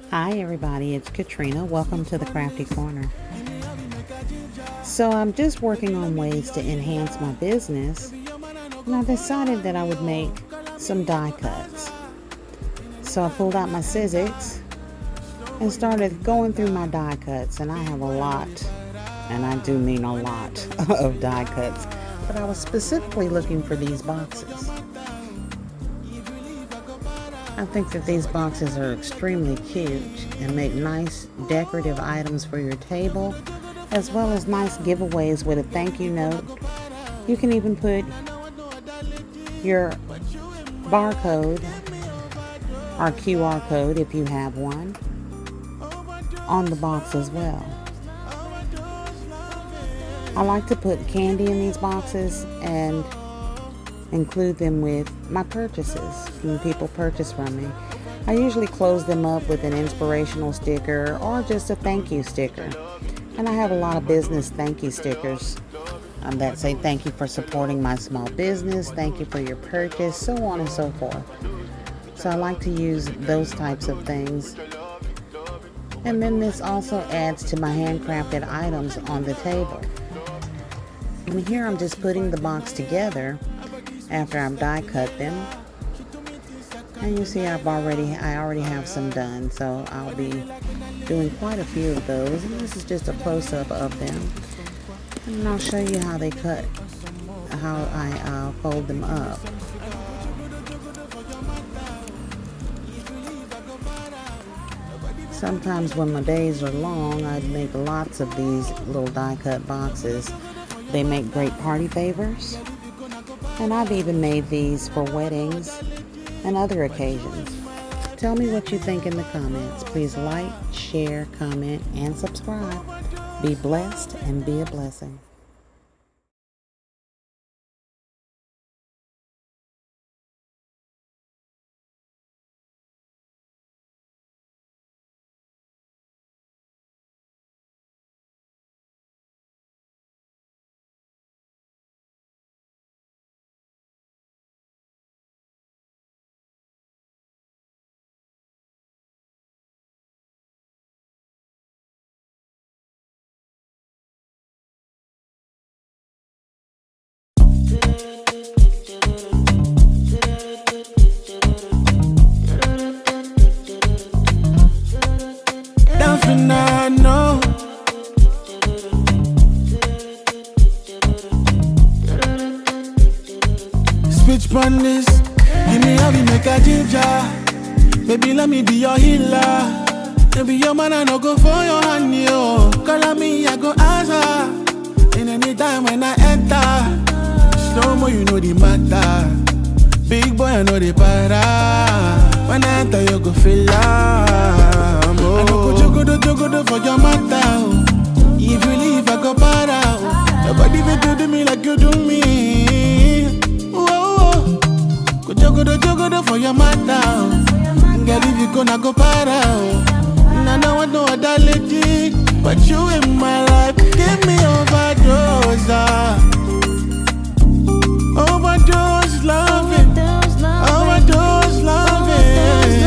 Hi everybody, it's Katrina. Welcome to the Crafty Corner. So I'm just working on ways to enhance my business, and I decided that I would make some die cuts. So I pulled out my Sizzix and started going through my die cuts, and I have a lot, and I do mean a lot of die cuts, but I was specifically looking for these boxes. I think that these boxes are extremely cute and make nice decorative items for your table, as well as nice giveaways with a thank you note. You can even put your barcode or QR code, if you have one, on the box as well. I like to put candy in these boxes and include them with my purchases when people purchase from me. I usually close them up with an inspirational sticker or just a thank you sticker. And I have a lot of business thank you stickers that say thank you for supporting my small business, thank you for your purchase, so on and so forth. So I like to use those types of things. And then this also adds to my handcrafted items on the table. And here I'm just putting the box together after I've die cut them, and you see I already have some done, so I'll be doing quite a few of those, and this is just a close-up of them, and I'll show you how they cut, how I fold them up. Sometimes when my days are long, I'd make lots of these little die cut boxes. They make great party favors. And I've even made these for weddings and other occasions. Tell me what you think in the comments. Please like, share, comment, and subscribe. Be blessed and be a blessing. Switch on this, give me how we make a ginger. Baby, let me be your healer. Baby, your man, I no go for your hand, yo. Call on me, I go answer. And anytime when I enter, slow mo, you know the matter. Big boy, I know the para. When I enter, you go feel love. I no go jogo for your matter. If you leave, I go para. Nobody will do me like you do me. Jogo for your matter. Girl, if you gonna go para. I don't want no other lady but you in my life. Give me overdose, overdose loving, overdose loving.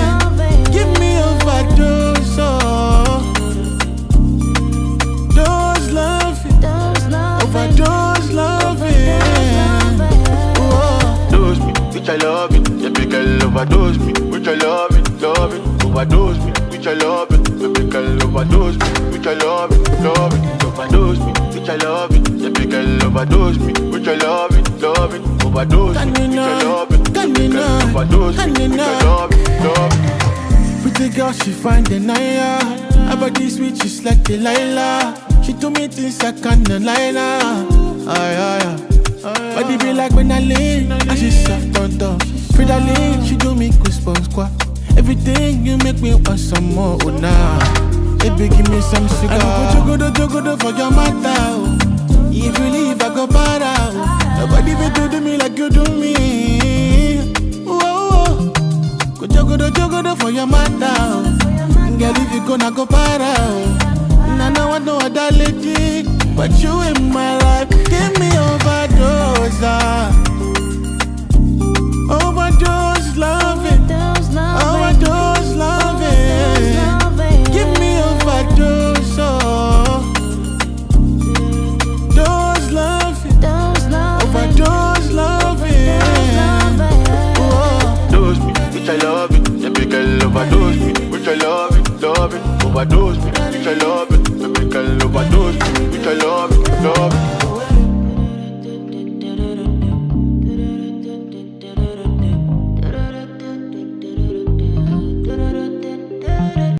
Give me overdose, dose loving, overdose loving. Dose me, which I love it. Baby girl overdose me, which I love it, love it. Overdose me, which I love it. Baby girl overdose me, which I love it, love it. Overdose me, which I love it. Baby girl overdose me, which I love it, love it. Overdose me, which I love it. Baby girl overdose me, which I love it, love it. Pretty girl, she find the Naya. Her body sweet, she's like Delilah. She told me things I can't deny. Body be like when I lean, and she soft on top. Frida-Ling, she do me goosebumps, squat. Everything you make me want some more, oh nah. Baby, give me some cigar. I go jogo for your matter. If you leave, I go para. Nobody will do me like you do me. Go jogo for your matter. Girl, if you gonna go para. I don't want no other lady but you in my life. Give me overdose.